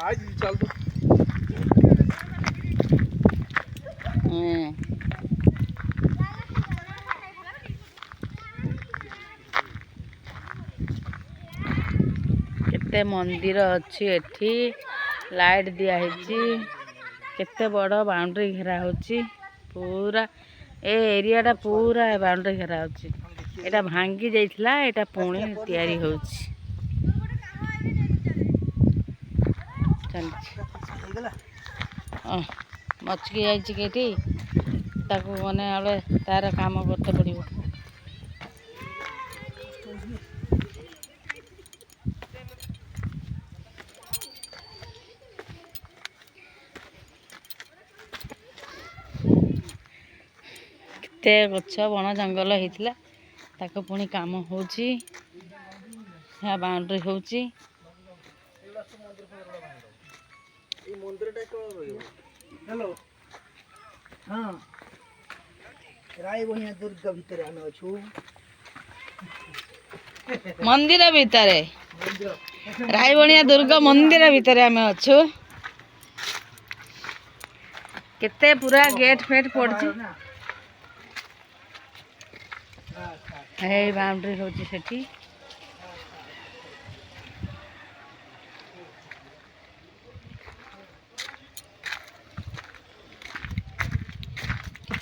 केते मंदिर अच्छी एठी लाइट दिया है केते बड़ बाउंड्री घेरा होची पूरा ए एरिया टा पूरा बाउंड्री घेरा होची एटा भांगी जाइथिला एटा पुणी तैयारी होची मचकी जाइछि केटी ताको मने आले तार काम करते पड़िबो केते गछ बण जंगल होइथिला ताको पुणी काम होची या बाउंड्री होची हेलो हाँ रायबणिया दुर्गा भितर आमे अछु मंदिर भितर रायबणिया दुर्गा मंदिर भितर आमे अछु केते पूरा गेट फेट पड़छि हे बाउंड्री होची सेठी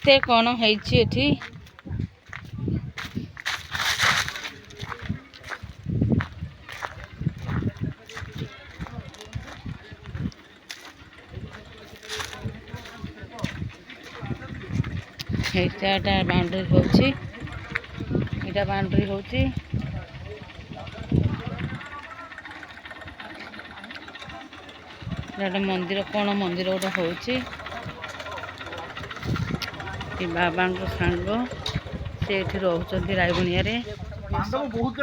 केते कोन हेछि एठी एटा बाउंड्री होची एटा बाउंड्री होची एटा मंदिर कोन मंदिर गोटे होची बाबा सांग से रोचंती रायबणिया रे बहुत